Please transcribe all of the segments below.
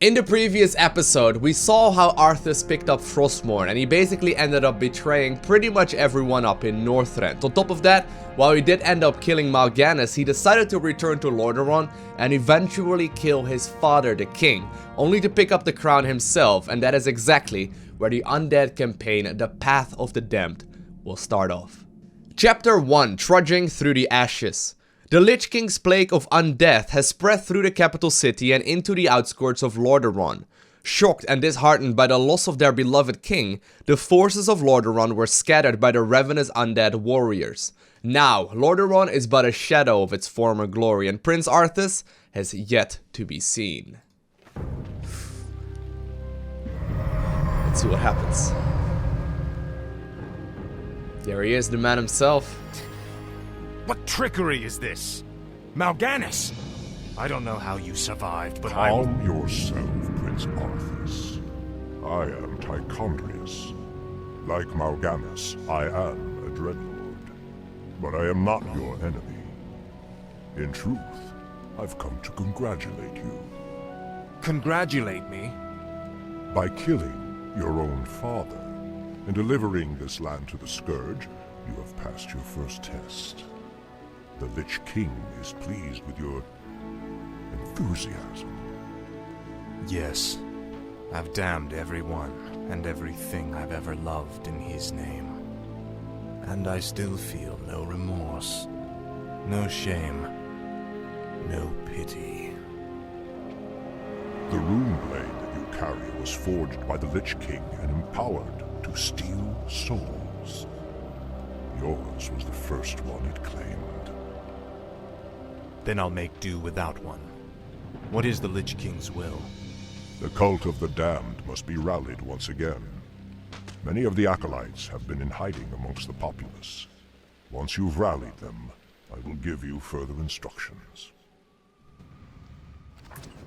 In the previous episode, we saw how Arthas picked up Frostmourne, and he basically ended up betraying pretty much everyone up in Northrend. On top of that, while he did end up killing Mal'Ganis, he decided to return to Lordareon and eventually kill his father, the king, only to pick up the crown himself, and that is exactly where the Undead campaign, The Path of the Damned, will start off. Chapter 1, Trudging Through the Ashes. The Lich King's plague of undeath has spread through the capital city and into the outskirts of Lordareon. Shocked and disheartened by the loss of their beloved king, the forces of Lordareon were scattered by the ravenous undead warriors. Now, Lordareon is but a shadow of its former glory, and Prince Arthas has yet to be seen. Let's see what happens. There he is, the man himself. What trickery is this? Mal'Ganis! I don't know how you survived, but Calm yourself, Prince Arthas. I am Tychondrius. Like Mal'Ganis, I am a Dreadlord. But I am not your enemy. In truth, I've come to congratulate you. Congratulate me? By killing your own father and delivering this land to the Scourge, you have passed your first test. The Lich King is pleased with your enthusiasm. Yes. I've damned everyone and everything I've ever loved in his name. And I still feel no remorse, no shame, no pity. The rune blade that you carry was forged by the Lich King and empowered to steal souls. Yours was the first one it claimed. Then I'll make do without one. What is the Lich King's will? The cult of the damned must be rallied once again. Many of the acolytes have been in hiding amongst the populace. Once you've rallied them, I will give you further instructions.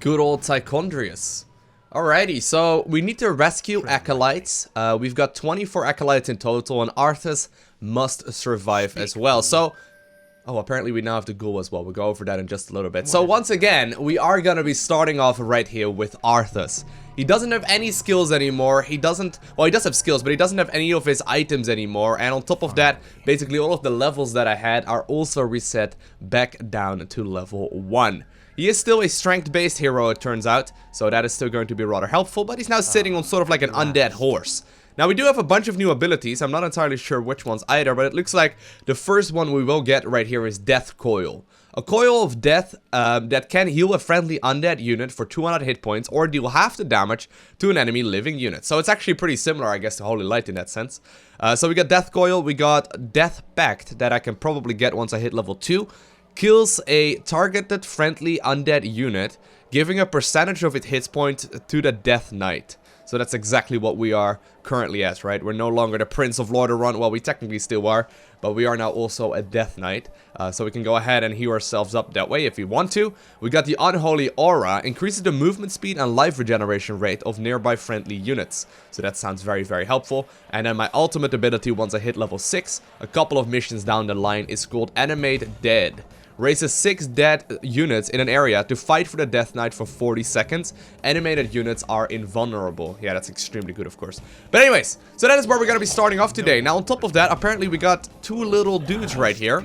Good old Tychondrius. Alrighty, so we need to rescue acolytes. We've got 24 acolytes in total, and Arthas must survive as well. So, oh, apparently we now have the ghoul as well. We'll go over that in just a little bit. So once again, we are going to be starting off right here with Arthas. He doesn't have any skills anymore. He doesn't, well, he does have skills, but he doesn't have any of his items anymore. And on top of that, basically all of the levels that I had are also reset back down to level 1. He is still a strength-based hero, it turns out, so that is still going to be rather helpful, but he's now sitting on sort of like an undead horse. Now, we do have a bunch of new abilities. I'm not entirely sure which ones either, but it looks like the first one we will get right here is Death Coil. A coil of death that can heal a friendly undead unit for 200 hit points or deal half the damage to an enemy living unit. So it's actually pretty similar, I guess, to Holy Light in that sense. So we got Death Coil, we got Death Pact that I can probably get once I hit level 2. Kills a targeted friendly undead unit, giving a percentage of its hit points to the Death Knight. So that's exactly what we are currently at, right? We're no longer the Prince of Lordareon. Well, we technically still are, but we are now also a Death Knight. So we can go ahead and heal ourselves up that way if we want to. We got the Unholy Aura, increases the movement speed and life regeneration rate of nearby friendly units. So that sounds very, very helpful. And then my ultimate ability once I hit level 6, a couple of missions down the line, is called Animate Dead. Raises 6 dead units in an area to fight for the Death Knight for 40 seconds. Animated units are invulnerable. Yeah, that's extremely good, of course. But anyways, so that is where we're going to be starting off today. Now, on top of that, apparently we got 2 little dudes right here.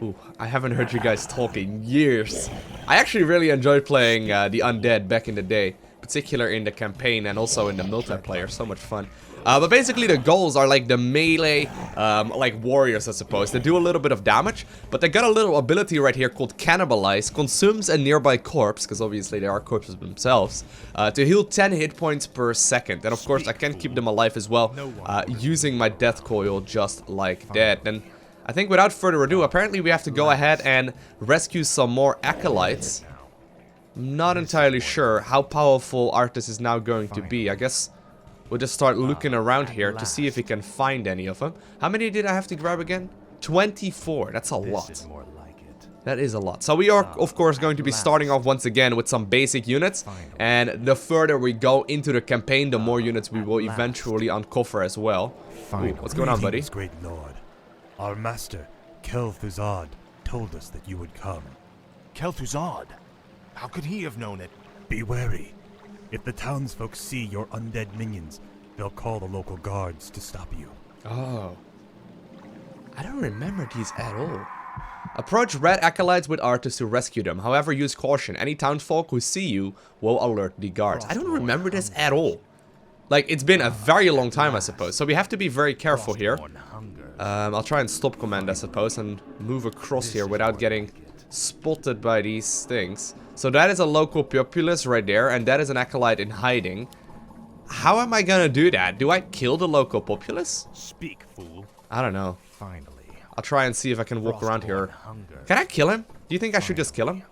Ooh, I haven't heard you guys talk in years. I actually really enjoyed playing the Undead back in the day. Particularly in the campaign and also in the multiplayer. So much fun. But basically the ghouls are like the melee, like warriors I suppose. They do a little bit of damage, but they got a little ability right here called Cannibalize. Consumes a nearby corpse, because obviously they are corpses themselves, to heal 10 hit points per second. And of course I can keep them alive as well, using my Death Coil just like that. And I think without further ado, apparently we have to go ahead and rescue some more acolytes. I'm not entirely sure how powerful Arthas is now going to be. I guess we'll just start looking around here to see if we can find any of them. How many did I have to grab again? 24. That's a lot. That is a lot. So we are, of course, going to be starting off once again with some basic units. And the further we go into the campaign, the more units we will eventually uncover as well. Ooh, what's going on, buddy? Great Lord. Our master, Kel'Thuzad, told us that you would come. Kel'Thuzad? How could he have known it? Be wary. If the townsfolk see your undead minions, they'll call the local guards to stop you. Oh. I don't remember these at all. Approach red acolytes with Arthas to rescue them. However, use caution. Any townsfolk who see you will alert the guards. I don't remember this at all. Like, it's been a very long time, I suppose. So we have to be very careful here. I'll try and stop command, I suppose, and move across here without getting spotted by these things. So that is a local populace right there, and that is an acolyte in hiding. How am I gonna do that? Do I kill the local populace? Speak, fool. I don't know. Finally. I'll try and see if I can walk around here. Can I kill him? Do you think I should just kill him?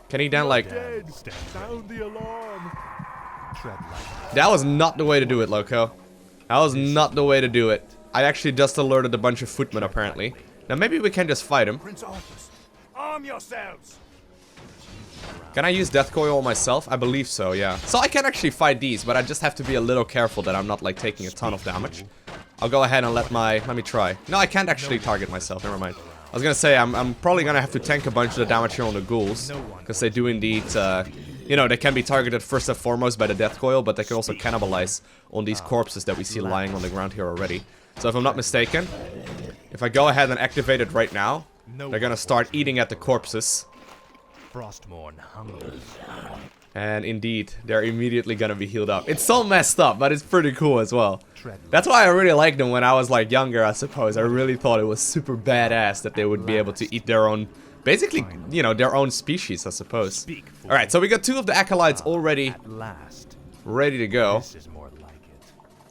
Can he then, like... Sound the alarm. That was not the way to do it, Lowko. That was not the way to do it. I actually just alerted a bunch of footmen, apparently. Now, maybe we can just fight him. Prince Arthas, arm yourselves. Can I use Death Coil myself? I believe so, yeah. So I can actually fight these, but I just have to be a little careful that I'm not, like, taking a ton of damage. I'll go ahead and let me try. No, I can't actually target myself, never mind. I was gonna say, I'm probably gonna have to tank a bunch of the damage here on the ghouls. Because they do indeed, you know, they can be targeted first and foremost by the Death Coil, but they can also cannibalize on these corpses that we see lying on the ground here already. So if I'm not mistaken, if I go ahead and activate it right now, they're gonna start eating at the corpses. Frostmourne hungers. And indeed, they're immediately gonna be healed up. It's so messed up, but it's pretty cool as well. That's why I really liked them when I was like younger, I suppose. I really thought it was super badass that they would be able to eat their own, basically, you know, their own species, I suppose. Alright, so we got 2 of the acolytes already ready to go.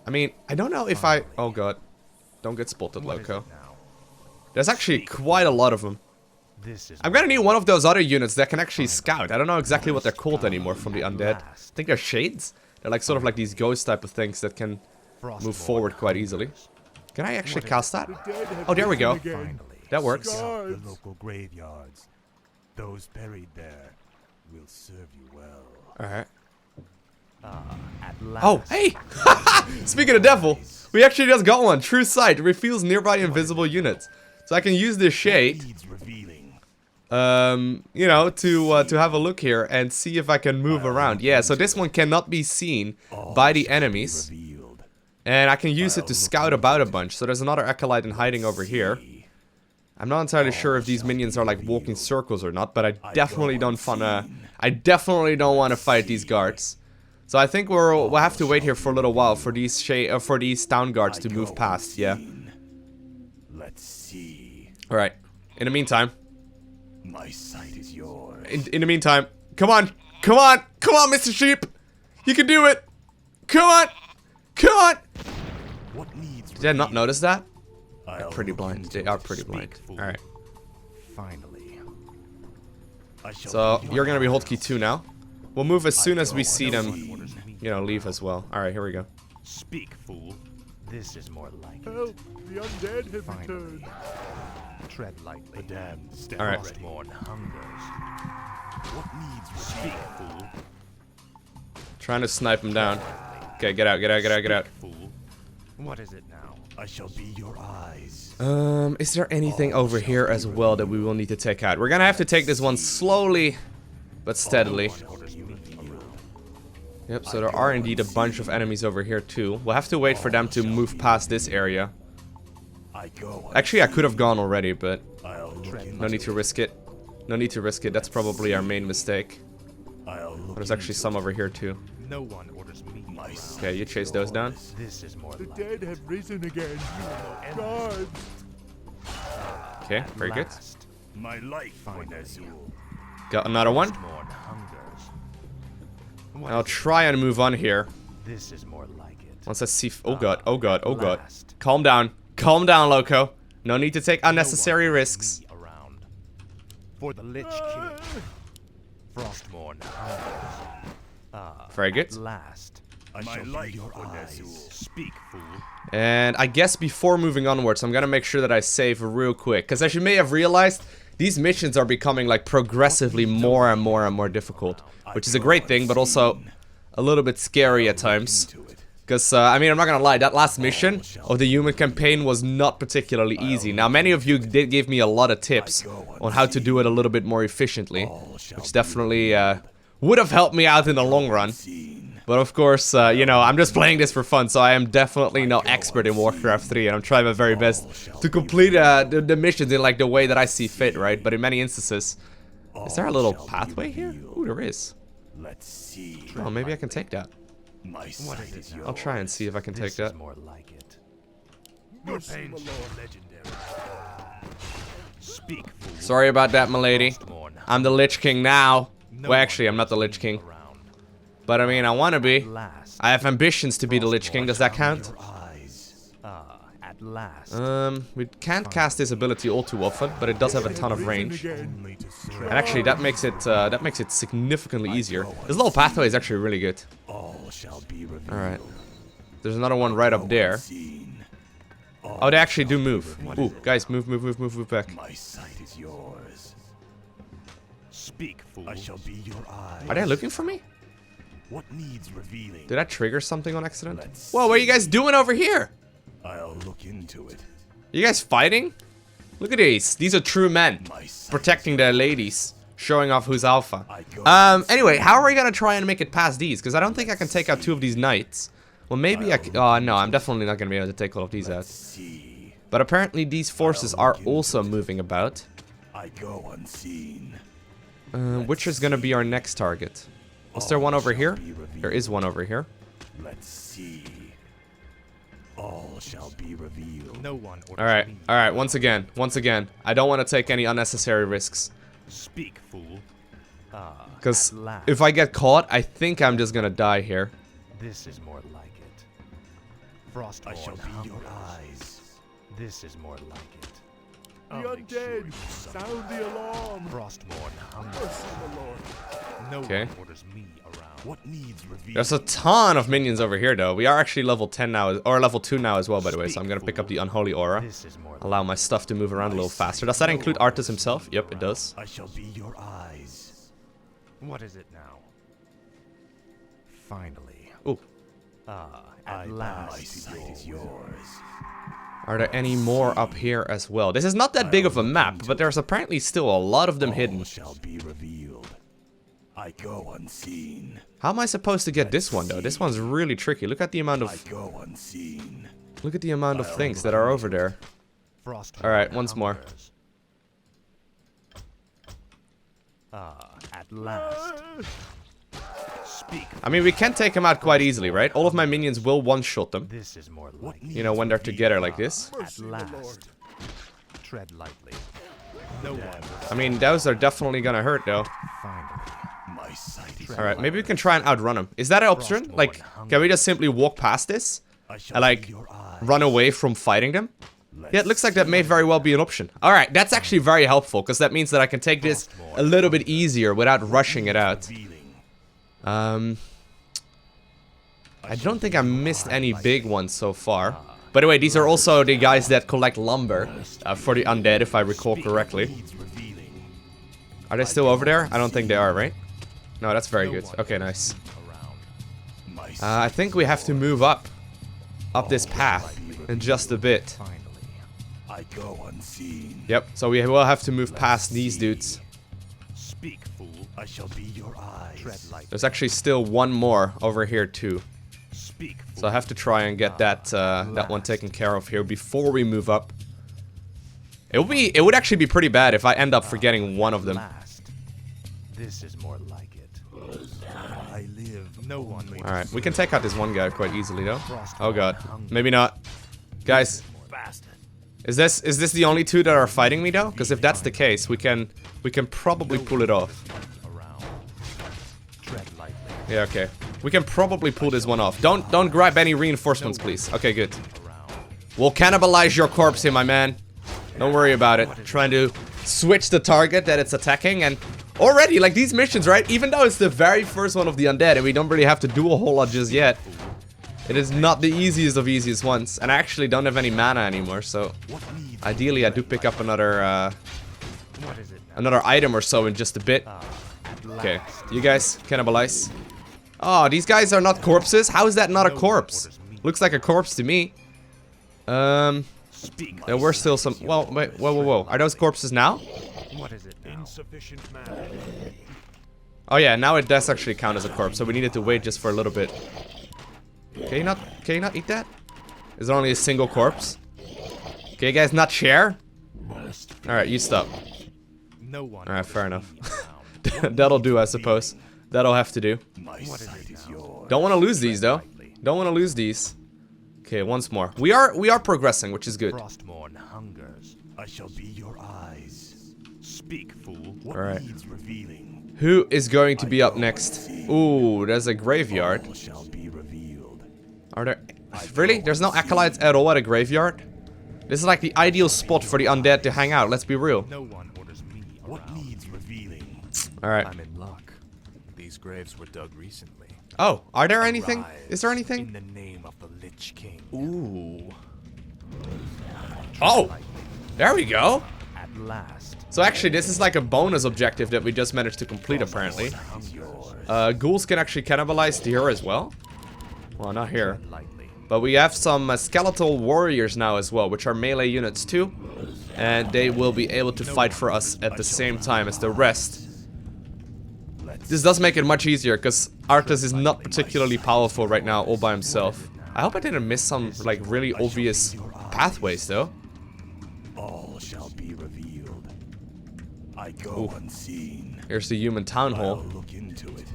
I mean, I don't know if I... Oh god. Don't get spotted, Lowko. There's actually quite a lot of them. I'm gonna need one of those other units that can actually scout. I don't know exactly what they're called anymore from the Undead. I think they're shades. They're like sort of like these ghost type of things that can move forward quite easily. Can I actually cast that? Oh, there we go. That works. The local graveyards. Those buried there will serve you well. Alright. Oh, hey! Speaking of devil, we actually just got one. True Sight reveals nearby invisible units. So I can use this shade, you know, to have a look here and see if I can move around. Yeah, so this one cannot be seen by the enemies. And I can use it to scout about a bunch. So there's another acolyte in hiding over here. I'm not entirely sure if these minions are like walking circles or not, but I definitely don't want to fight these guards. So I think we'll have to wait here for a little while for these town guards to move past. Yeah. Let's see. All right. In the meantime, My sight is yours. in the meantime, come on, Mr. Sheep, you can do it. Come on. What needs Did I not notice that? They're I'll pretty look blind. into They are it. pretty blind. Speak, fool. All right. Finally. So you're gonna be hotkey 2 now. We'll move as soon as we see them, you know, leave as well. All right, here we go. Speak, fool. This is more like it. Help! The undead have Finally. returned. Tread lightly. The damned stand All right. ready. Frostmourne hungers. What needs Speak, repair? fool. Trying to snipe him down. Okay, get out. Fool. What is it now? I shall be your eyes. Is there anything over here as well that we will need to take out? We're gonna have to take this one slowly, but steadily. Yep, so there are indeed a bunch of enemies over here too. We'll have to wait for them to move past this area. I go. Actually, I could have gone already, but I'll look into no need to risk it. No need to risk it. That's probably our main mistake. I'll look There's actually some over here too. No one orders me around. Okay, you chase those down. This is more The like dead have risen again. Guards! Okay, very good. last. My life, Finally. Azul. Got another one. Frostmourne hungers. What I'll is it? try and move on here. This is more like it. Once I see... Oh god. Last. Calm down, Lowko. No need to take unnecessary risks. Me around. For the Lich King. Frostmourne hungers. Very good. At last. I My shall be life, your eyes. eyes. Speak, fool. And I guess before moving onwards, I'm gonna make sure that I save real quick. Because as you may have realized, these missions are becoming like progressively more and more difficult. Which is a great thing, but also a little bit scary at times. Because, I mean, I'm not gonna lie, that last mission of the human campaign was not particularly easy. Now, many of you did give me a lot of tips on how to do it a little bit more efficiently. Which definitely would have helped me out in the long run. But of course, you know, I'm just playing this for fun, so I am definitely no expert in Warcraft 3, and I'm trying my very best to complete the missions in like the way that I see fit, right? But in many instances, is there a little pathway here? Ooh, there is. Let's see. Oh, maybe I can take that. My sight is yours. I'll try and see if I can take that. More like it. Your pains are legendary. Speak, fool. Sorry about that, milady. Frostmourne. I'm the Lich King now. No Well, actually, one I'm not the wants Lich to be King. around. But I mean, I want to be. Last. I have ambitions to be the Lich King. Does that count? Your eyes. At last. We can't cast this ability all too often, but it does have a ton of range. Only to serve. And actually, that makes it significantly easier. This little pathway is actually really good. All shall be revealed. All right. There's another one right up there. Seen. Oh, they actually do move. Ooh, guys, move back. My sight is yours. Speak, fool. I shall be your eyes. Are they looking for me? What needs revealing? Did I trigger something on accident? Whoa, what are you guys doing over here? I'll look into it. You guys fighting? Look at these. These are true men. My sight Protecting their ladies. Showing off who's alpha. I go Anyway, how are we gonna try and make it past these? Because I don't think I can take out 2 of these knights. Well, maybe I can. Oh, no, I'm definitely not gonna be able to take all of these out. see. But apparently these forces are also moving about. I go unseen. Which is gonna be our next target? Was there one over here? There is one over here. Let's see. All shall be revealed. No one orders Alright, me. alright, once again. I don't want to take any unnecessary risks. Speak, fool. Because At last. if I get caught, I think I'm just gonna die here. This is more like it. Frostmourne I shall be your Arthas. eyes. This is more like it. The undead! Sound the alarm! Frostmourne Arthas. Mercy, the Lord! No Okay. one orders me around. What needs revealing? There's a ton of minions over here, though. We are actually level 10 now, or level 2 now as well, by the way. So I'm gonna pick up the Unholy Aura. This is more Allow my stuff to move around a little faster. Does that include Arthas himself? Yep, it does. I shall be your eyes. What is it now? Finally. Ooh. At last. My sight is yours. Are there any more up here as well? This is not that big of a map, but there's apparently still a lot of them hidden. All shall be revealed. I go unseen. How am I supposed to get this one, though? This one's really tricky. Look at the amount I of... go unseen. Look at the amount of things that are over there. Frostmourne Alright, once more. Arthas. At last. Speak. I mean, we can take them out quite easily, right? All of my minions will one-shot them. This is more like You know, when they're together like this. At last. tread lightly. No one will I mean, those are definitely gonna hurt, though. Finally. My sight is Alright, maybe we can try and outrun them. Is that an option? Like, can we just simply walk past this? I shall And, like, be your eyes. run away from fighting them? Yeah, it looks like that may very well be an option. Alright, that's actually very helpful, because that means that I can take this a little bit easier without rushing it out. Revealing. I don't think I missed any big ones so far. By the way, these are also the guys that collect lumber for the undead, if I recall correctly. Needs revealing. Are they still over there? I don't think they are, right? No, that's very good. Okay, nice. around. My I think we have to move up this path in just a bit. finally. I go unseen. Yep, so we will have to move past these dudes. Speak, fool. I shall be your eyes. Tread lightly. There's actually still one more over here too. Speak, fool. So I have to try and get that one taken care of here before we move up. It would actually be pretty bad if I end up forgetting one of them. Last. This is more like it. I live. No one will. Alright, we can take out this one guy quite easily though. Oh god. Maybe not. Guys, Bastard. is this the only 2 that are fighting me though? Because if that's the case, we can probably pull it off. Around. Tread lightly. Yeah, okay. We can probably pull this one off. Don't grab any reinforcements, please. Okay, good. Around. We'll cannibalize your corpse here, my man. Don't worry about it. Trying to switch the target that it's attacking, and already, like, these missions, right? Even though it's the very first one of the undead, and we don't really have to do a whole lot just yet, it is not the easiest of easiest ones. And I actually don't have any mana anymore, so ideally I do pick up another What is it now? another item or so in just a bit. Okay, you guys cannibalize. Oh, these guys are not corpses? How is that not a corpse? Looks like a corpse to me. Speak. There were still some. Well, wait, whoa. Are those corpses now? What is it now? Insufficient mana. Oh yeah, now it does actually count as a corpse, so we needed to wait just for a little bit. Can you not eat that? Is there only a single corpse? Can you guys not share? Alright, you stop. Alright, fair enough. That'll do, I suppose. That'll have to do. Don't want to lose these, though. Don't want to lose these. Okay, once more. We are progressing, which is good. Frostmourne hungers. I shall be your eyes. Speak, fool. What Alright. needs revealing? Who is going to be up next? Ooh, there's a graveyard. All shall be revealed. Are there... Really? There's no acolytes at all at a graveyard? This is like the ideal spot for the undead to hang out, let's be real. No one orders me around. What needs revealing? Alright. I'm in luck. These graves were dug recently. Oh, are there anything? Is there In anything? the name of the Lich King. Ooh. Oh! There we go! At last. So actually, this is like a bonus objective that we just managed to complete, apparently. Ghouls can actually cannibalize here as well. Well, not here. But we have some skeletal warriors now as well, which are melee units too. And they will be able to fight for us at the same time as the rest. This does make it much easier, because Arthas is not particularly powerful right now all by himself. I hope I didn't miss some, like, really obvious pathways, though. All shall be revealed. I go unseen. Here's the human town I'll hall. look into it.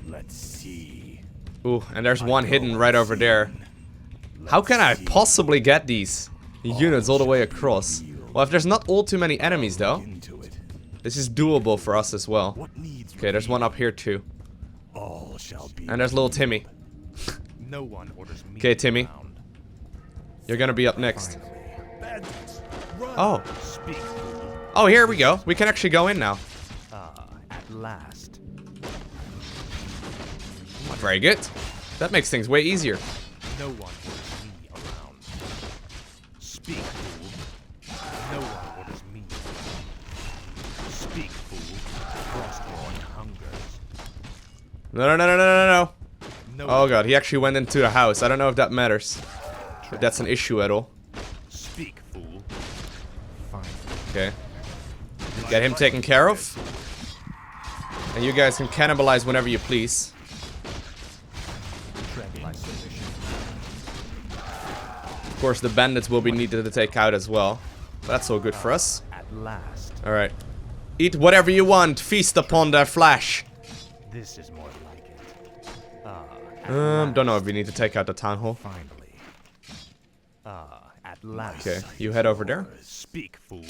Let's see. Ooh, and there's one hidden right over there. How can I possibly get these units all the way across? Well, if there's not all too many enemies, though, Into it. this is doable for us as well. What needs Okay, there's one up here, too. all shall be. And there's little Timmy. No one orders me. Okay, Timmy. around. You're gonna be up next. Bandits, run. Oh. Speak, fool. Oh, here we go. We can actually go in now. At last. Very good. That makes things way easier. No one orders me around. Speak, fool. No one orders me. Speak, fool. Frostmourne hungers. No, no, no, no, no, no, no. No Oh god, he actually went into the house. I don't know if that matters. If that's an issue at all. Speak, fool. Okay. Get him taken care of. And you guys can cannibalize whenever you please. Tread my submission. Of course, the bandits will be needed to take out as well. But that's all good for us. At last. Alright. Eat whatever you want. Feast upon their flesh. This is more like it. Don't know if we need to take out the town hall. Finally. At last. Okay, you head over there. Speak, fool.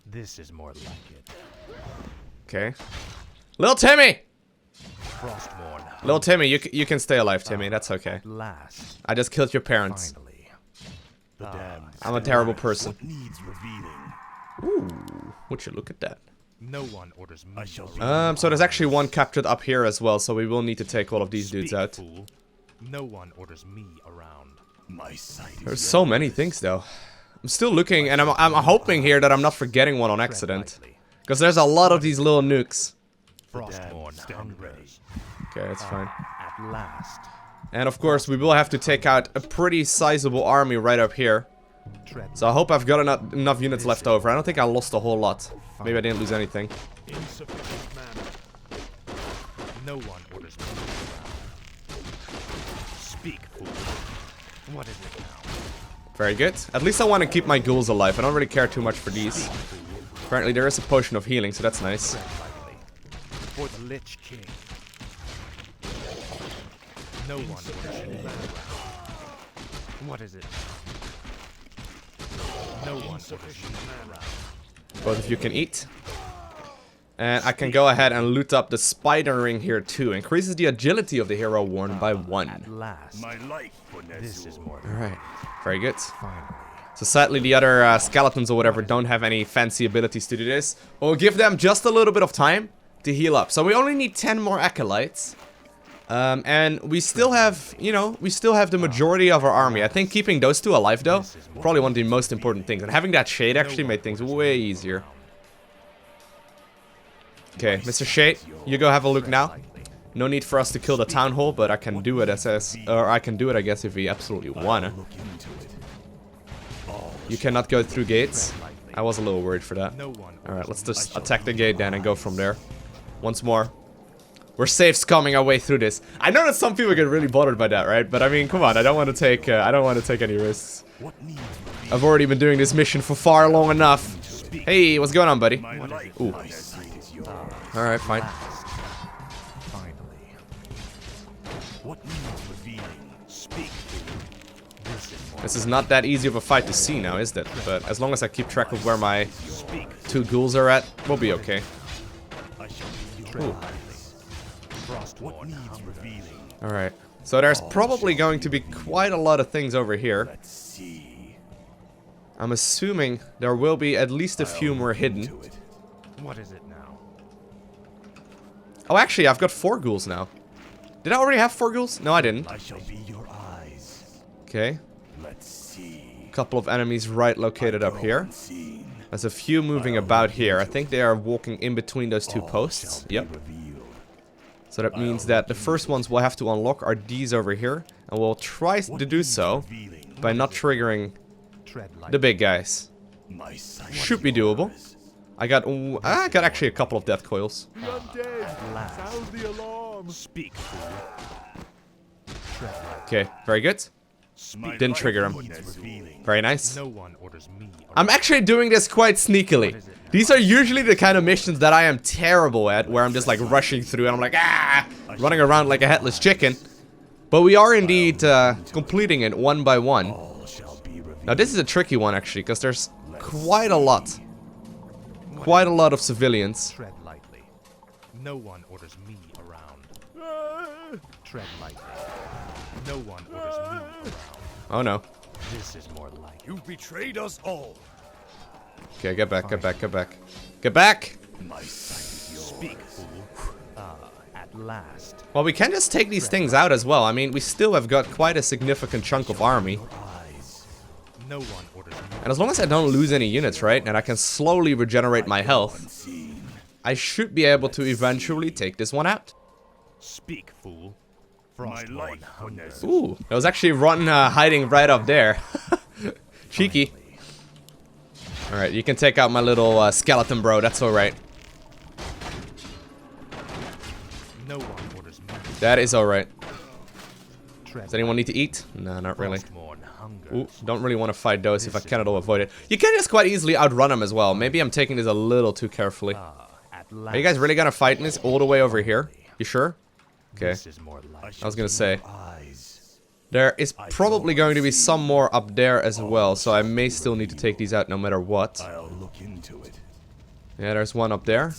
This is more like it. Okay. Little Timmy! Frostmourne. Little Timmy, you can stay alive, Timmy. That's okay. At last. I just killed your parents. Finally. The damned. I'm a terrible person. What needs revealing? Ooh, would you look at that? No one orders me. I shall So there's actually one captured up here as well, so we will need to take all of these dudes out. Fool. No one orders me around. My sight is There's so many things though. I'm still looking, and I'm hoping here that I'm not forgetting one on accident. Because there's a lot of these little nukes. Frostmourne hungers. Okay, that's fine. At last. And of course, we will have to take out a pretty sizable army right up here. Tread. So I hope I've got enough units left over. I don't think I lost a whole lot. Maybe I didn't lose anything. Insufficient mana. No one orders me around. Speak, fool. What is it now? Very good. At least I want to keep my ghouls alive. I don't really care too much for these. Apparently there is a potion of healing, so that's nice. Tread lightly. For the Lich King. No one orders me around. What is it? No one orders me around. Both of you can eat. And I can go ahead and loot up the spider ring here too. Increases the agility of the hero worn by 1. At last. My life, This is more. Alright, very good. Finally. So sadly the other skeletons or whatever don't have any fancy abilities to do this. We'll give them just a little bit of time to heal up. So we only need 10 more acolytes. And we still have, you know, we still have the majority of our army. I think keeping those two alive though, probably one of the most important things. And having that shade actually made things way easier. Okay, Mr. Shade, you go have a look now. No need for us to kill the town hall, but I can do it I guess if we absolutely wanna. You cannot go through gates. I was a little worried for that. Alright, let's just attack the gate then and go from there. Once more. We're safe scumming our way through this. I know that some people get really bothered by that, right? But I mean, come on, I don't want to take any risks. I've already been doing this mission for far long enough. Hey, what's going on, buddy? Ooh. Alright, fine. This is not that easy of a fight to see now, is it? But as long as I keep track of where my 2 ghouls are at, we'll be okay. Ooh. Alright, so there's probably going to be quite a lot of things over here. I'm assuming there will be at least a few more hidden. What is it now? Oh, actually, I've got 4 ghouls now. Did I already have 4 ghouls? No, I didn't. Okay. A couple of enemies right located up here. There's a few moving about here. I think they are walking in between those 2 posts. Yep. So that means that the first ones we'll have to unlock are these over here. And we'll try to do so by not triggering the big guys. Should be doable. I got actually a couple of death coils. The undead! Sound the alarm! Speak, fool. Okay, very good. Didn't trigger him. Very nice. No one orders me. I'm actually doing this quite sneakily. These are usually the kind of missions that I am terrible at, where I'm just like rushing through and I'm like, running around like a headless chicken. But we are indeed completing it one by one. Now this is a tricky one actually, because there's quite a lot. Quite a lot of civilians. Tread lightly. No one orders me around. Tread lightly. No one orders me around. Oh no. This is more like You've betrayed us all! Okay, get back, get back, get back. Get back! speak, fool. At last. Well, we can just take these things out as well. I mean, we still have got quite a significant chunk of army. No one orders me. And as long as I don't lose any units, right, and I can slowly regenerate my health, I should be able to eventually take this one out. Speak, fool. Frostmourne Arthas. Ooh, there was actually one hiding right up there. Cheeky. Alright, you can take out my little skeleton bro, that's alright. No one orders me. That is alright. Does anyone need to eat? No, not really. Ooh, don't really want to fight those if I cannot avoid it. You can just quite easily outrun them as well. Maybe I'm taking this a little too carefully. Are you guys really gonna fight this all the way over here? You sure? Okay. I was gonna say. There is probably going to be some more up there as well, so I may still need to take these out no matter what. Yeah, there's one up there.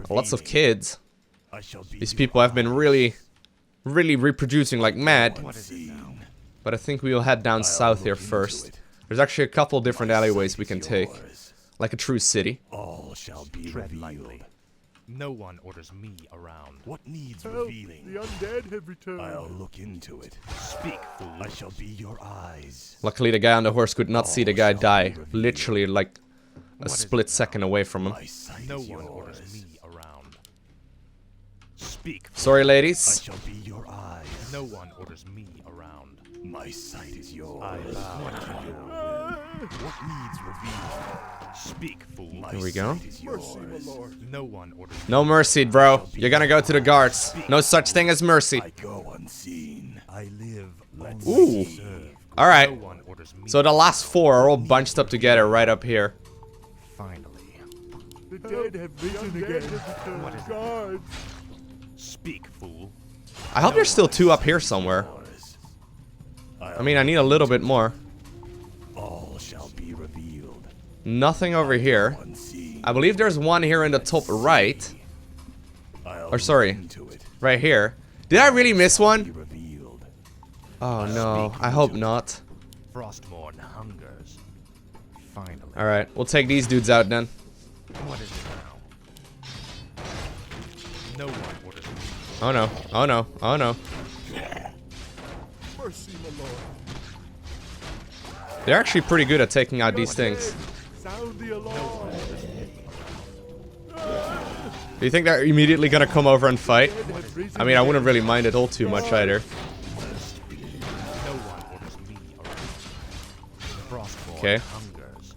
Lots of kids. These people have been really reproducing like mad. But I think we will head down south here first. There's actually a couple different alleyways we can take. Like a true city. All shall be Tread revealed. lightly. No one orders me around. What needs Help! revealing? The undead have returned! I'll look into it. Speak, fool. I shall be your eyes. Luckily the guy on the horse could not see the guy die. Literally like a split second away from him. My sight No is one yours. orders me around. Speak, fool. Sorry I ladies. shall be your eyes. No one orders me around. My sight is yours. I bow to your will. What needs revealing? Speak, fool. My Here we go. sight is yours. Mercy, my lord! No one orders me. No mercy, bro. You're gonna go to the guards. No such thing as mercy. I go unseen. I live Let's Ooh. see. No Alright. one orders me. So the last 4 are all bunched up together right up here. Finally. The dead have risen again! What is it? Guards! Speak, fool. I hope there's still 2 up here somewhere. I mean, I need a little bit more. All shall be revealed. Nothing over here. Unseen. I believe there's one here in the top right. I'll Or sorry, look into it. right here. Did I really miss Be one? revealed. Oh no, I hope not. Frostmourne hungers. Finally. Alright, we'll take these dudes out then. What is it now? No one orders me. Oh no, oh no, oh no. Mercy, my lord! They're actually pretty good at taking out these things. Sound the alarm! Do you think they're immediately gonna come over and fight? Dead have risen I mean, I again. wouldn't really mind it all too much either. No one orders me around. Frostmourne Okay. hungers.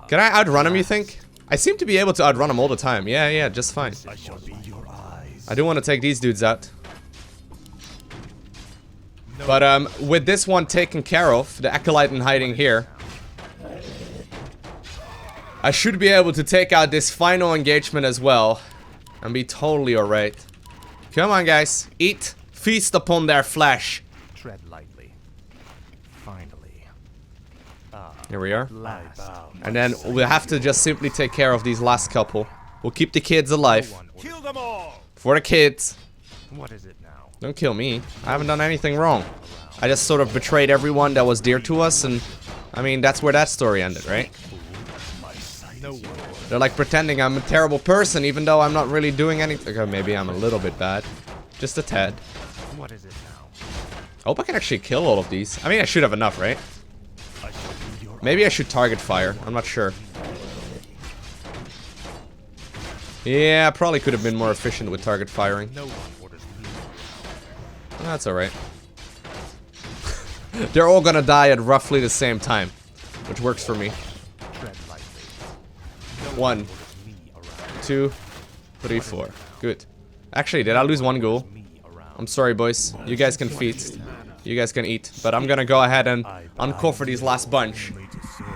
Can I outrun him, you think? I seem to be able to outrun them all the time. Yeah, just fine. I shall be your eyes. I do want to take these dudes out. But with this one taken care of, the Acolyte in hiding here, I should be able to take out this final engagement as well and be totally alright. Come on, guys. Eat. Feast upon their flesh. Tread lightly. Finally. Here we are. Last. And then we'll have to just simply take care of these last couple. We'll keep the kids alive. Kill them all! For the kids. What is it now? Don't kill me. I haven't done anything wrong. I just sort of betrayed everyone that was dear to us, and I mean, that's where that story ended, right? No one. They're like pretending I'm a terrible person, even though I'm not really doing anything. Okay, maybe I'm a little bit bad. Just a tad. What is it now? I hope I can actually kill all of these. I mean, I should have enough, right? Maybe I should target fire. I'm not sure. Yeah, I probably could have been more efficient with target firing. No one orders me. That's alright. They're all gonna die at roughly the same time, which works for me. Tread lightly. 1, 2, 3, 4. Good. Actually, did I lose one ghoul? I'm sorry, boys. You guys can feast. You guys can eat. But I'm gonna go ahead and uncover these last bunch.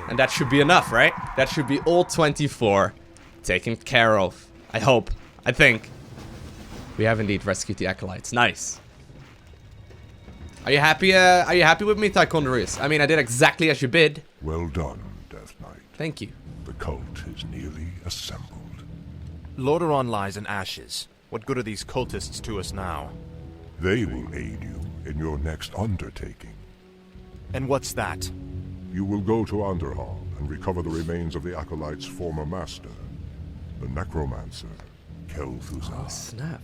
And that should be enough, right? That should be all 24 taken care of. I hope. I think. We have indeed rescued the Acolytes. Nice. Are you happy? Are you happy with me, Tychondrius? I mean, I did exactly as you bid. Well done, Death Knight. Thank you. The cult is nearly assembled. Lordareon lies in ashes. What good are these cultists to us now? They will aid you in your next undertaking. And what's that? You will go to Underhall and recover the remains of the Acolyte's former master, the necromancer, Kel'Thuzad. Snap.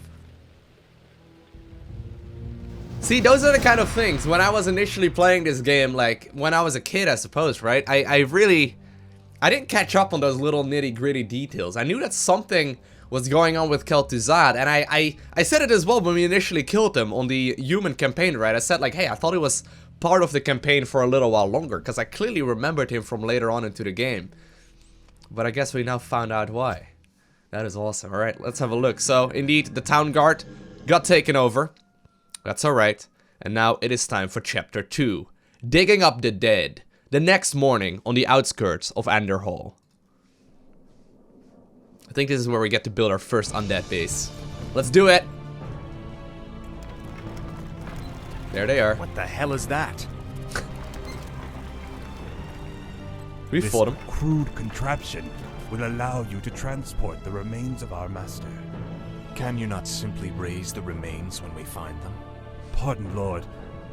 See, those are the kind of things, when I was initially playing this game, like, when I was a kid, I suppose, right? I didn't catch up on those little nitty-gritty details. I knew that something was going on with Kel'Thuzad, and I said it as well when we initially killed him on the human campaign, right? I said, like, hey, I thought it was part of the campaign for a little while longer, because I clearly remembered him from later on into the game. But I guess we now found out why. That is awesome. Alright, let's have a look. So, indeed, the town guard got taken over. That's alright. And now it is time for Chapter 2. Digging up the dead. The next morning on the outskirts of Underhall. I think this is where we get to build our first undead base. Let's do it! There they are. What the hell is that? We This fought them. crude contraption will allow you to transport the remains of our master. Can you not simply raise the remains when we find them? Pardon, Lord,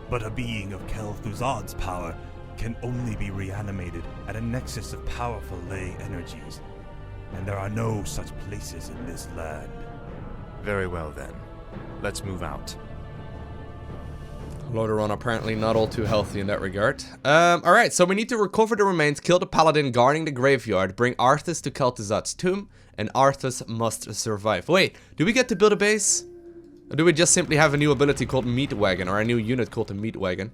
but a being of Kel'Thuzad's power can only be reanimated at a nexus of powerful ley energies, and there are no such places in this land. Very well then. Let's move out. Lordareon apparently not all too healthy in that regard. Alright, so we need to recover the remains, kill the paladin guarding the graveyard, bring Arthas to Kel'Thuzad's tomb, and Arthas must survive. Wait, do we get to build a base? Or do we just simply have a new ability called Meat Wagon, or a new unit called the Meat Wagon?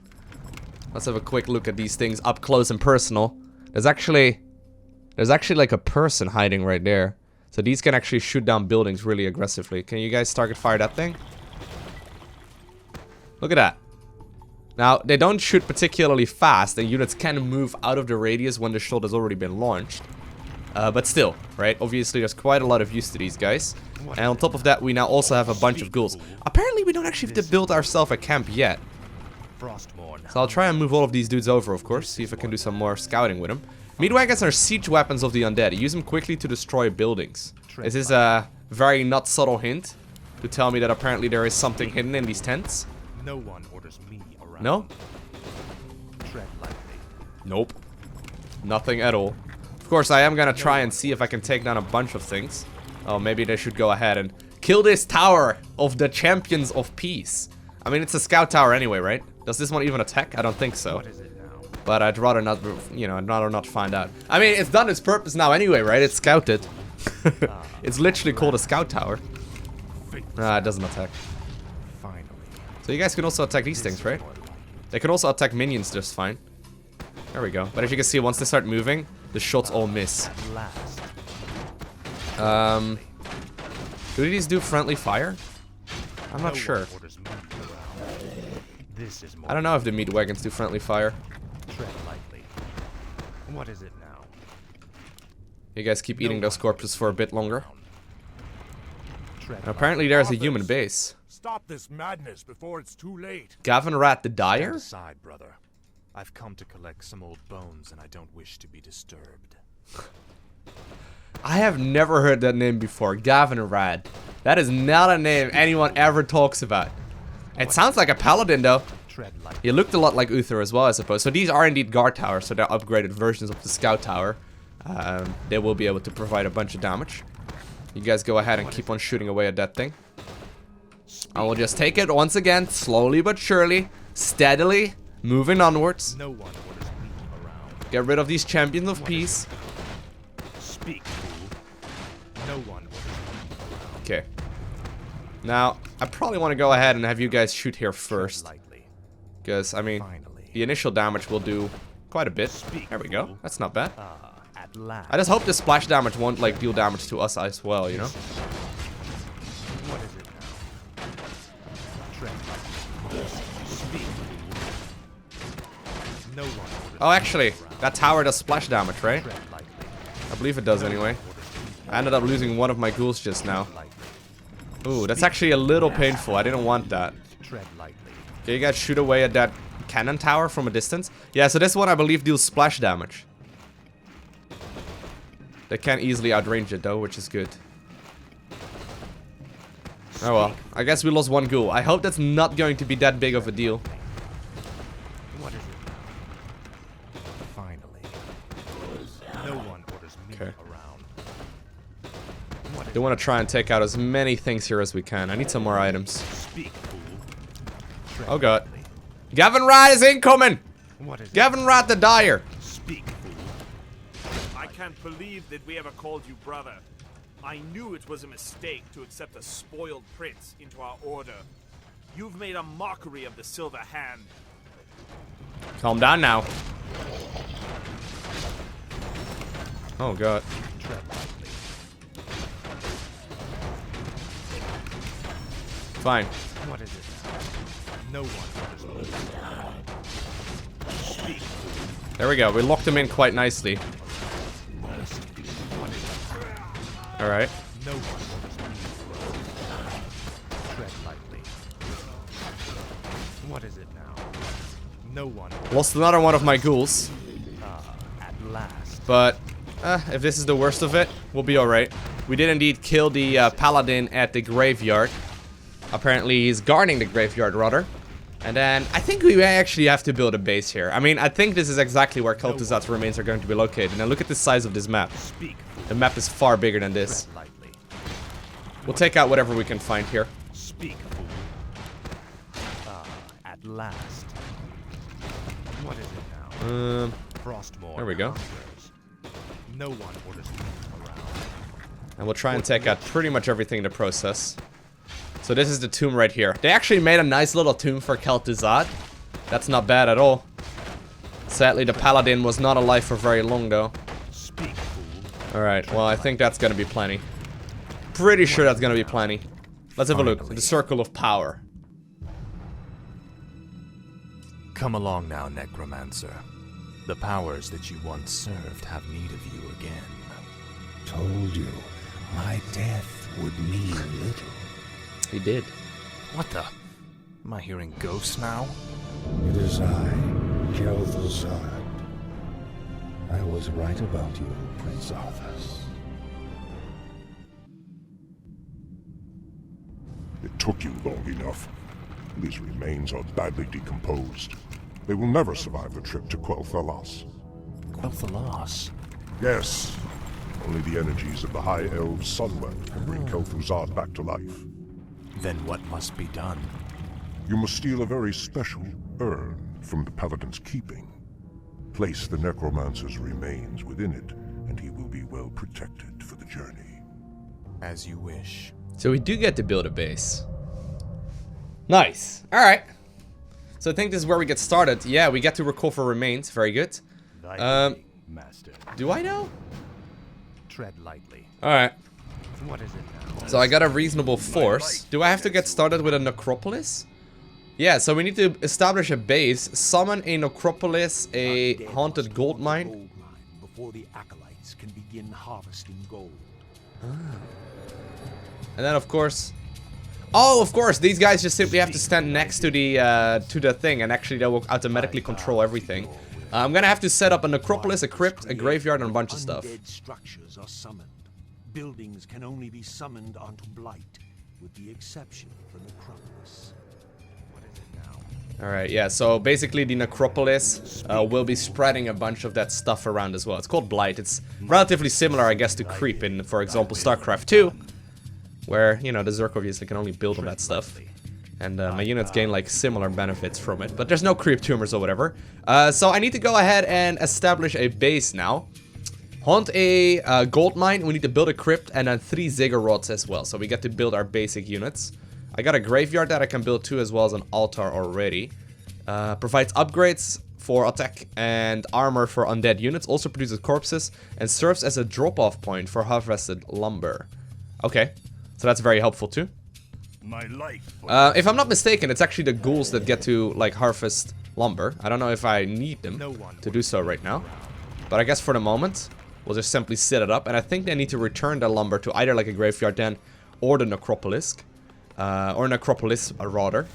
Let's have a quick look at these things up close and personal. There's actually like a person hiding right there. So these can actually shoot down buildings really aggressively. Can you guys target fire that thing? Look at that. Now, they don't shoot particularly fast, and units can move out of the radius when the shot has already been launched. But still, right? Obviously, there's quite a lot of use to these guys. And on top of that, we now also have a bunch of ghouls. Apparently, we don't actually have to build ourselves a camp yet. Frostmourne. So I'll try and move all of these dudes over, of course. See if I can do some more scouting with them. Meat wagons are siege weapons of the undead. Use them quickly to destroy buildings. Is this a very not subtle hint to tell me that apparently there is something hidden in these tents? No one orders me around. No? Tread lightly. Nope. Nothing at all. Of course, I am gonna try and see if I can take down a bunch of things. Oh, maybe they should go ahead and kill this tower of the champions of peace. I mean, it's a scout tower anyway, right? Does this one even attack? I don't think so. What is it now? But I'd rather not, you know, I'd rather not find out. I mean, it's done its purpose now anyway, right? It's scouted. It's literally called a scout tower. Ah, it doesn't attack. Finally. So you guys can also attack these things, right? They can also attack minions just fine. There we go. But as you can see, once they start moving, the shots all miss. At last. Do these do friendly fire? I'm not sure. This is I don't know if the meat wagons do friendly fire. Tread lightly. What is it now? You guys keep eating those corpses for a bit longer. Tread Apparently there's a human base. Stop this madness before it's too late. Gavin Rat the Stand Dyer? aside, brother. I've come to collect some old bones, and I don't wish to be disturbed. I have never heard that name before. Gavin Rat. That is not a name anyone ever talks about. It sounds like a paladin though. Tread lightly. He looked a lot like Uther as well, I suppose. So these are indeed guard towers, so they're upgraded versions of the scout tower. They will be able to provide a bunch of damage. You guys go ahead and keep on shooting away at that thing. I will just take it once again, slowly but surely, steadily, moving onwards. No one orders me around. Get rid of these champions of peace. Speak, fool. No one orders me around. Okay. Now, I probably want to go ahead and have you guys shoot here first. Lightly. Because, I mean, Finally. the initial damage will do quite a bit. Speak, There we go. fool. That's not bad. At last. I just hope the splash damage won't, like, deal damage to us as well, you know? What is it now? Tread lightly. Speak, fool. No one orders Oh, actually, that tower does splash damage, right? tread lightly. I believe it does anyway. I ended up losing one of my ghouls just now. Ooh, that's actually a little painful. I didn't want that. Tread lightly. Okay, you guys shoot away at that cannon tower from a distance. Yeah, so this one I believe deals splash damage. They can't easily outrange it though, which is good. Oh well, I guess we lost one ghoul. I hope that's not going to be that big of a deal. What is it? Finally. No one orders me Okay. around. What is They want to try and take out as many things here as we can. I need some more items. Speak, fool. Tread Oh god. lightly. Gavin Rat is incoming! What is Gavin Rat the Dyer! it? Speak, fool. I can't believe that we ever called you brother. I knew it was a mistake to accept a spoiled prince into our order. You've made a mockery of the Silver Hand. Calm down now. Oh god. Tread lightly. Fine. What is it now? No one orders me around. Speak, fool. There we go. We locked him in quite nicely. What is it? Alright. No one orders me around. Tread lightly. What is it now? No one orders. Lost another one of my ghouls. At last. But, if this is the worst of it, we'll be alright. We did indeed kill the paladin at the graveyard. Apparently he's guarding the graveyard, rather. And then, I think we may actually have to build a base here. I mean, I think this is exactly where Kel'Thuzad's remains are going to be located. Now look at the size of this map. Speak, fool. The map is far bigger than this. Tread lightly. We'll take out whatever we can find here. Speak, fool. At last. What is it now? Frostmourne There we go. Arthas. No one orders me around. And we'll try and take out pretty much everything in the process. So this is the tomb right here. They actually made a nice little tomb for Kel'Thuzad. That's not bad at all. Sadly, the paladin was not alive for very long, though. Speak, fool. Alright, well, I think that's gonna be plenty. Pretty sure that's gonna be plenty. Let's have a look. Finally. The Circle of Power. Come along now, Necromancer. The powers that you once served have need of you again. Told you, my death would mean little. He did. What the? Am I hearing ghosts now? It is I, Kel'Thuzad. I was right about you, Prince Arthas. It took you long enough. These remains are badly decomposed. They will never survive the trip to Quel'Thalas. Quel'Thalas. Yes, only the energies of the High Elves' Sunland can bring Kel'Thuzad back to life. Then what must be done? You must steal a very special urn from the Paladin's keeping. Place the Necromancer's remains within it, and he will be well protected for the journey. As you wish. So we do get to build a base. Nice. Alright. So I think this is where we get started. Yeah, we get to recover remains. Very good. Thy way, master. Do I know? Tread lightly. Alright. What is it now? So I got a reasonable force. Do I have to get started with a necropolis? Yeah, so we need to establish a base, summon a necropolis, a haunted gold mine. Before the acolytes can begin harvesting gold. And then of course... Oh, of course, these guys just simply have to stand next to the thing, and actually they will automatically control everything. I'm gonna have to set up a necropolis, a crypt, a graveyard, and a bunch of stuff. Undead structures are summoned. Buildings can only be summoned onto blight, with the exception of the necropolis. What is it now? Alright, yeah, so basically the necropolis will be spreading a bunch of that stuff around as well. It's called blight. It's relatively similar, I guess, to creep in, for example, StarCraft 2. Where, you know, the Zerg obviously can only build on that stuff. And my units gain, like, similar benefits from it. But there's no creep tumors or whatever. So I need to go ahead and establish a base now. Haunt a gold mine. We need to build a crypt and then 3 ziggurats as well. So we get to build our basic units. I got a graveyard that I can build too, as well as an altar already. Provides upgrades for attack and armor for undead units. Also produces corpses and serves as a drop-off point for harvested lumber. Okay. So that's very helpful too. My life. If I'm not mistaken, it's actually the ghouls that get to, like, harvest lumber. I don't know if I need them to do so right now. But I guess for the moment, we'll just simply set it up. And I think they need to return the lumber to either, like, a graveyard den or the necropolis. Or necropolis, rather.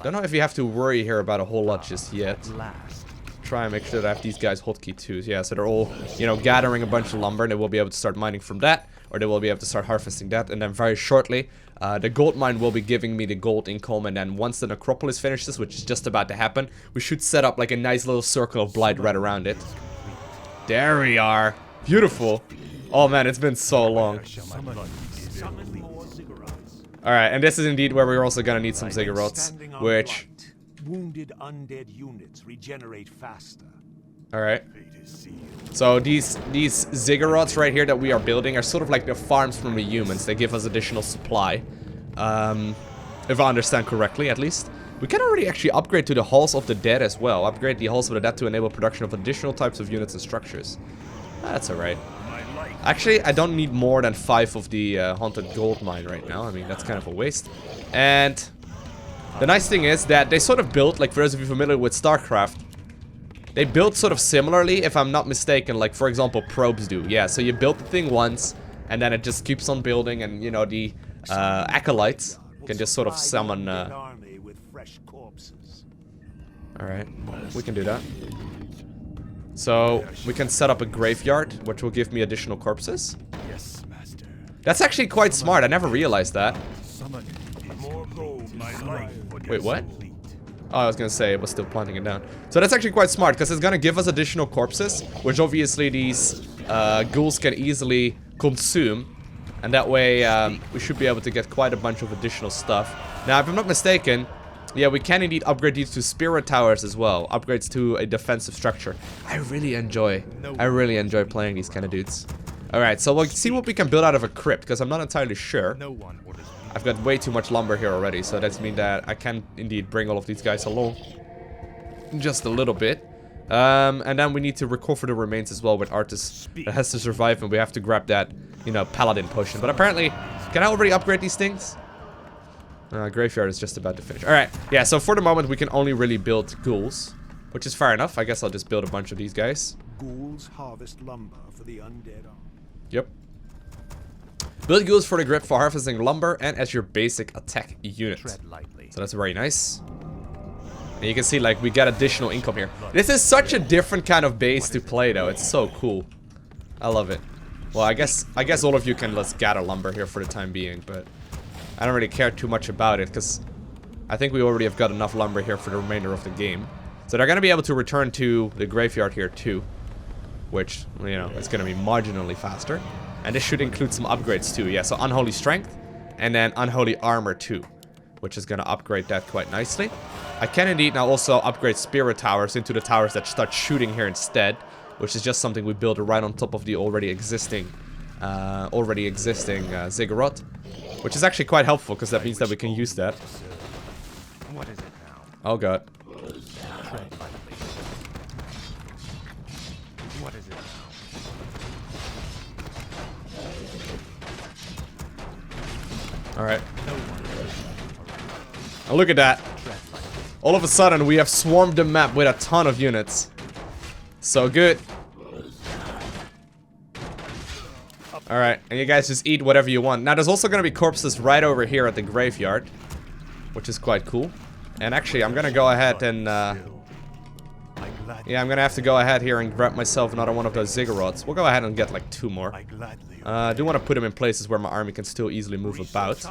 Don't know if you have to worry here about a whole lot just yet. Try and make sure that I have these guys hotkey too. Yeah, so they're all, you know, gathering a bunch of lumber, and they will be able to start mining from that. Or they will be able to start harvesting that, and then very shortly, the gold mine will be giving me the gold income, and then once the necropolis finishes, which is just about to happen, we should set up like a nice little circle of blight right around it. There we are. Beautiful. Oh man, it's been so long. Alright, and this is indeed where we're also gonna need some ziggurats, which... Wounded undead units regenerate faster. Alright. So these ziggurats right here that we are building are sort of like the farms from the humans. They give us additional supply. If I understand correctly, at least. We can already actually upgrade to the Halls of the Dead as well. Upgrade the Halls of the Dead to enable production of additional types of units and structures. That's alright. Actually, I don't need more than 5 of the Haunted Gold Mine right now. I mean, that's kind of a waste. And the nice thing is that they sort of built, like for those of you familiar with StarCraft, they build sort of similarly, if I'm not mistaken, like for example probes do. Yeah, so you build the thing once, and then it just keeps on building, and you know, the acolytes can just sort of summon... Alright, we can do that. So, we can set up a graveyard, which will give me additional corpses. Yes, master. That's actually quite smart, I never realized that. Wait, what? Oh, I was gonna say, it was still planting it down. So that's actually quite smart, because it's gonna give us additional corpses, which obviously these ghouls can easily consume. And that way, we should be able to get quite a bunch of additional stuff. Now, if I'm not mistaken, yeah, we can indeed upgrade these to spirit towers as well. Upgrades to a defensive structure. I really enjoy playing these kind of dudes. Alright, so we'll see what we can build out of a crypt, because I'm not entirely sure. I've got way too much lumber here already, so that means that I can indeed bring all of these guys along. Just a little bit. And then we need to recover the remains as well with Arthas. That has to survive, and we have to grab that, you know, paladin potion. But apparently, can I already upgrade these things? Graveyard is just about to finish. Alright, yeah, so for the moment we can only really build ghouls, which is fair enough. I guess I'll just build a bunch of these guys. Ghouls harvest lumber for the undead army. Yep. Build ghouls for the grip for harvesting lumber and as your basic attack unit. So that's very nice. And you can see, like, we get additional income here. This is such a different kind of base to play, though. It's so cool. I love it. Well, I guess all of you can let's gather lumber here for the time being, but I don't really care too much about it, because I think we already have got enough lumber here for the remainder of the game. So they're going to be able to return to the graveyard here too, which, you know, is going to be marginally faster. And this should include some upgrades too. Yeah, so Unholy Strength and then Unholy Armor too, which is going to upgrade that quite nicely. I can indeed now also upgrade Spirit Towers into the towers that start shooting here instead, which is just something we build right on top of the already existing ziggurat, which is actually quite helpful because that means that we can use that. What is it now? Oh god. What is it Alright. Now look at that. All of a sudden, we have swarmed the map with a ton of units. So good. Alright, and you guys just eat whatever you want. Now, there's also gonna be corpses right over here at the graveyard, which is quite cool. And actually, I'm gonna go ahead and, yeah, I'm gonna have to go ahead here and grab myself another one of those ziggurats. We'll go ahead and get like 2 more. I do want to put them in places where my army can still easily move about.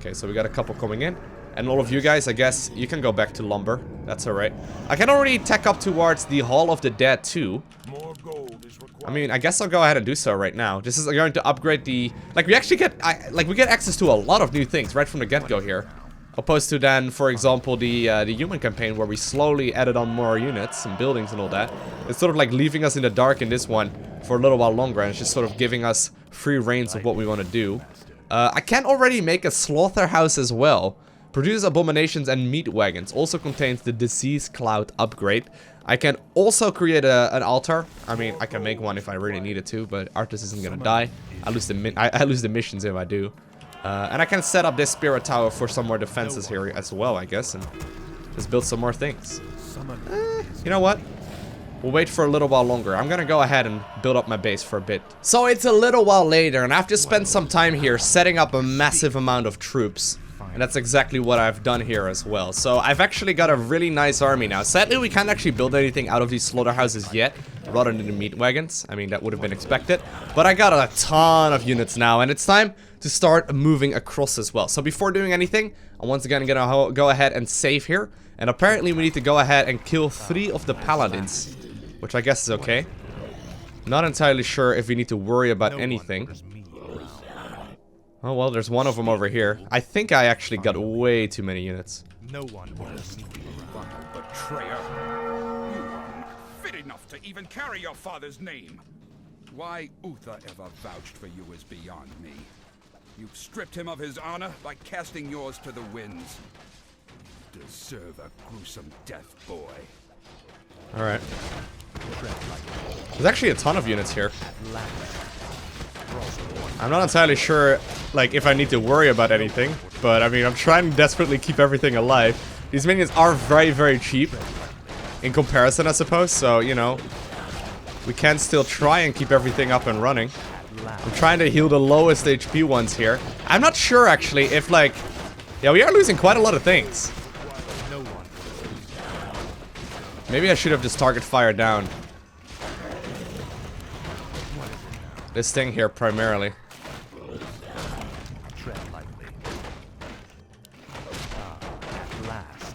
Okay, so we got a couple coming in. And all of you guys, I guess, you can go back to lumber. That's alright. I can already tech up towards the Hall of the Dead too. I mean, I guess I'll go ahead and do so right now. This is going to upgrade the... Like, we actually get... we get access to a lot of new things right from the get-go here. Opposed to then, for example, the human campaign where we slowly added on more units and buildings and all that. It's sort of like leaving us in the dark in this one for a little while longer, and it's just sort of giving us free reins of what we want to do. I can already make a slaughterhouse as well. Produces abominations and meat wagons. Also contains the disease cloud upgrade. I can also create an altar. I mean, I can make one if I really needed to, but Arthas isn't gonna die. I lose the missions if I do. And I can set up this spirit tower for some more defenses here as well, I guess, and just build some more things. You know what? We'll wait for a little while longer. I'm gonna go ahead and build up my base for a bit. So it's a little while later, and I've just spent some time here setting up a massive amount of troops. And that's exactly what I've done here as well. So I've actually got a really nice army now. Sadly, we can't actually build anything out of these slaughterhouses yet, rather than the meat wagons. I mean, that would have been expected. But I got a ton of units now, and it's time to start moving across as well. So before doing anything, I'm once again gonna go ahead and save here. And apparently we need to go ahead and kill 3 of the paladins, which I guess is okay. Not entirely sure if we need to worry about anything. Oh well, there's one of them over here. I think I actually got way too many units. No one orders me around. Betrayer! You aren't fit enough to even carry your father's name. Why Uther ever vouched for you is beyond me. You've stripped him of his honor by casting yours to the winds. You deserve a gruesome death, boy. Alright. There's actually a ton of units here. I'm not entirely sure, like, if I need to worry about anything, but I mean, I'm trying to desperately keep everything alive. These minions are very, very cheap in comparison, I suppose, so, you know, we can still try and keep everything up and running. I'm trying to heal the lowest HP ones here. I'm not sure, actually, if, like, yeah, we are losing quite a lot of things. Maybe I should have just target fire down this thing here primarily.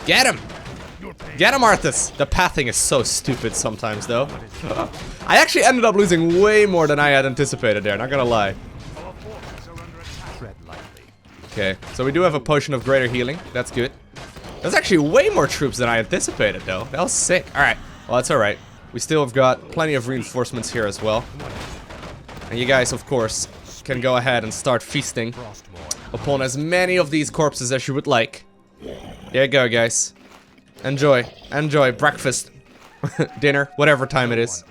Get him! Get him, Arthas! The pathing is so stupid sometimes, though. I actually ended up losing way more than I had anticipated there, not gonna lie. Okay, so we do have a potion of greater healing. That's good. There's actually way more troops than I anticipated, though. That was sick. Alright, well, that's alright. We still have got plenty of reinforcements here as well. And you guys, of course, can go ahead and start feasting upon as many of these corpses as you would like. There you go, guys. Enjoy. Enjoy. Breakfast. Dinner. Whatever time it is.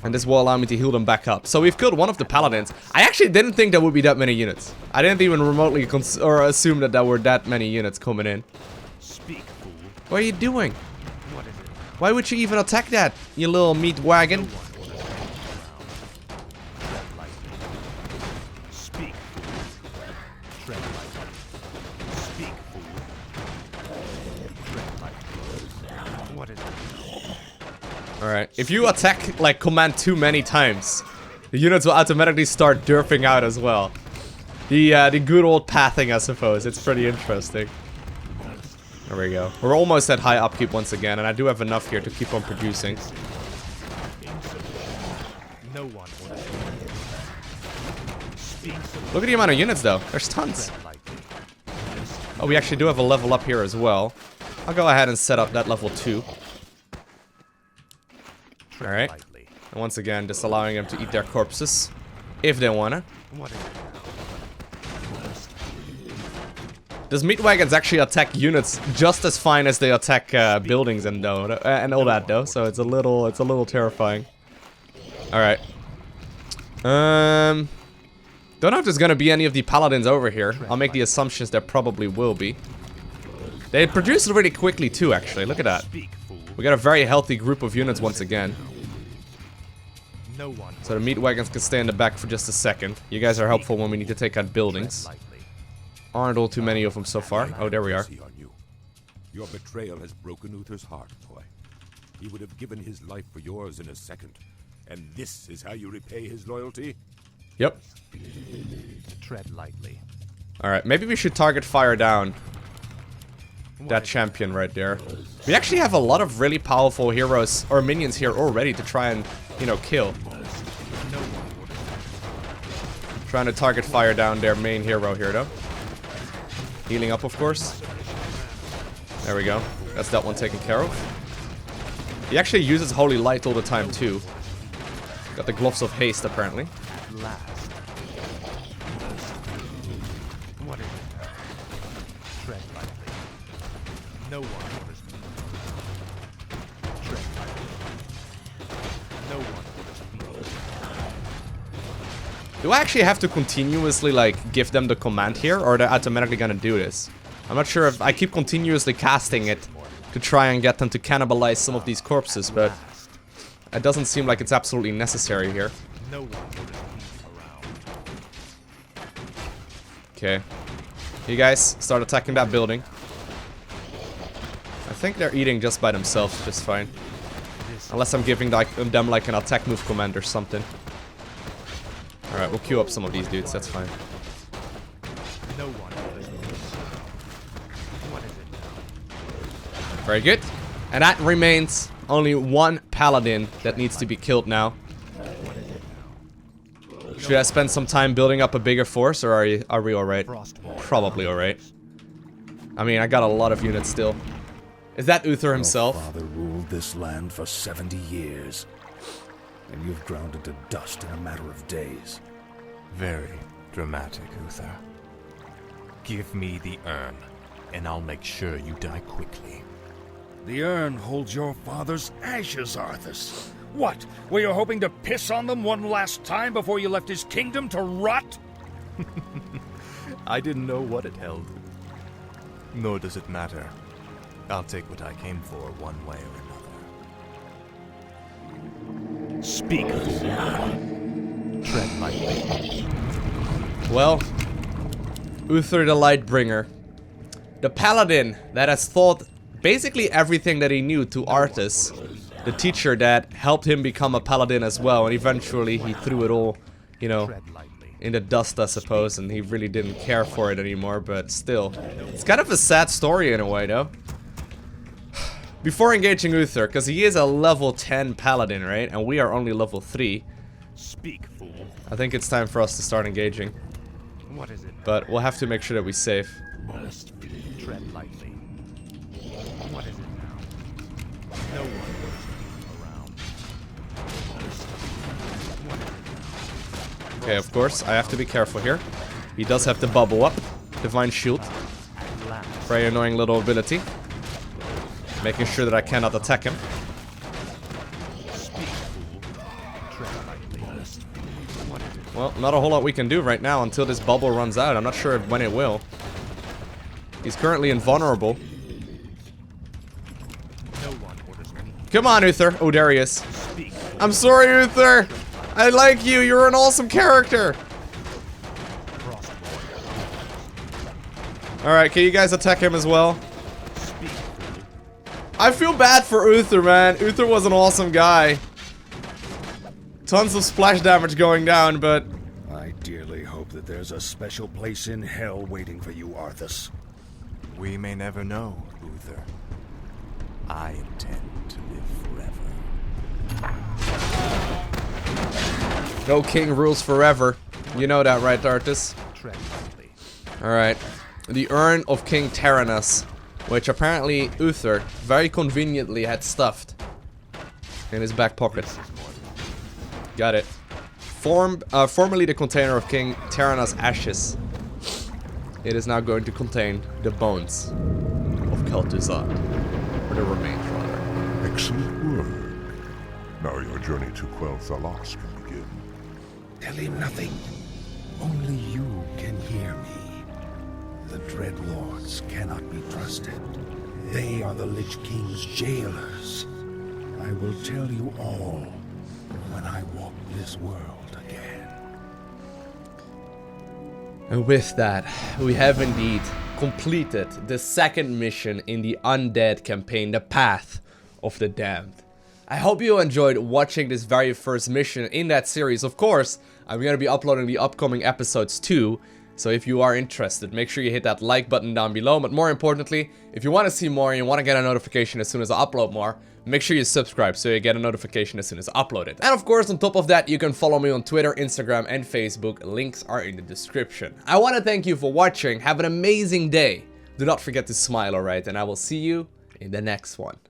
And this will allow me to heal them back up. So we've killed one of the paladins. I actually didn't think there would be that many units. I didn't even remotely assume that there were that many units coming in. What are you doing? Why would you even attack that, you little meat wagon? Alright, if you attack, like, command too many times, the units will automatically start derping out as well. The good old pathing, I suppose. It's pretty interesting. There we go. We're almost at high upkeep once again, and I do have enough here to keep on producing. Look at the amount of units, though. There's tons. Oh, we actually do have a level up here as well. I'll go ahead and set up that level 2. Alright. And once again, just allowing them to eat their corpses. If they wanna. Does meat wagons actually attack units just as fine as they attack buildings and all that though, so it's a little terrifying. Alright. Don't know if there's gonna be any of the paladins over here. I'll make the assumptions there probably will be. They produce really quickly too, actually. Look at that. We got a very healthy group of units once again. So the meat wagons can stay in the back for just a second. You guys are helpful when we need to take out buildings. Aren't all too many of them so far. Oh, there we are. Your betrayal has broken Uther's heart, boy. He would have given his life for yours in a second. And this is how you repay his loyalty? Yep. Tread lightly. Alright, maybe we should target fire down that champion right there. We actually have a lot of really powerful heroes or minions here already to try and, you know, kill. Trying to target fire down their main hero here, though. Healing up, of course. There we go. That's that one taken care of. He actually uses Holy Light all the time, too. Got the Gloves of Haste, apparently. What is it? Tread lightly. No one orders me. Tread lightly. No one orders me. Do I actually have to continuously, like, give them the command here, or are they automatically gonna do this? I'm not sure if I keep continuously casting it to try and get them to cannibalize some of these corpses, but it doesn't seem like it's absolutely necessary here. No one orders me around. Okay. You guys start attacking that building. I think they're eating just by themselves just fine. Unless I'm giving them like an attack move command or something. Alright, we'll queue up some of these dudes, that's fine. No one orders me. What is it now? Very good. And that remains only one paladin that needs to be killed now. Should I spend some time building up a bigger force, or are we alright? Probably alright. I mean, I got a lot of units still. Is that Uther himself? Your father ruled this land for 70 years, and you've ground it to dust in a matter of days. Very dramatic, Uther. Give me the urn, and I'll make sure you die quickly. The urn holds your father's ashes, Arthas. What? Were you hoping to piss on them one last time before you left his kingdom to rot? I didn't know what it held. Nor does it matter. I'll take what I came for one way or another. Speak, fool. Tread lightly. Well, Uther the Lightbringer. The paladin that has taught basically everything that he knew to Arthas. The teacher that helped him become a paladin as well, and eventually he threw it all, you know, in the dust, I suppose, and he really didn't care for it anymore, but still. It's kind of a sad story in a way, though. Before engaging Uther, because he is a level 10 paladin, right? And we are only level 3. Speak, fool. I think it's time for us to start engaging. What is it? But we'll have to make sure that we save. Tread lightly. What is it now? No one orders me around. What is it now? Okay, of course, I have to be careful here. He does have the bubble up. Divine Shield. Very annoying little ability. Making sure that I cannot attack him. Well, not a whole lot we can do right now until this bubble runs out. I'm not sure when it will. He's currently invulnerable. Come on, Uther. Oh, there he is. I'm sorry, Uther. I like you. You're an awesome character. Alright, can you guys attack him as well? I feel bad for Uther, man. Uther was an awesome guy. Tons of splash damage going down, but... I dearly hope that there's a special place in hell waiting for you, Arthas. We may never know, Uther. I intend to live forever. No king rules forever. You know that, right, Arthas? Alright. The Urn of King Tyrannus, which apparently Uther very conveniently had stuffed in his back pocket. Got it. Formerly the container of King Tyrannus' ashes. It is now going to contain the bones of Kel'Thuzad. Or the remains, rather. Excellent work. Now your journey to quell Thalos can begin. Tell him nothing. Only you can hear me. The Dreadlords cannot be trusted. They are the Lich King's jailers. I will tell you all when I walk this world again. And with that, we have indeed completed the second mission in the Undead campaign, The Path of the Damned. I hope you enjoyed watching this very first mission in that series. Of course, I'm going to be uploading the upcoming episodes too, so if you are interested, make sure you hit that like button down below. But more importantly, if you want to see more and you want to get a notification as soon as I upload more, make sure you subscribe so you get a notification as soon as I upload it. And of course, on top of that, you can follow me on Twitter, Instagram, and Facebook. Links are in the description. I want to thank you for watching. Have an amazing day. Do not forget to smile, alright? And I will see you in the next one.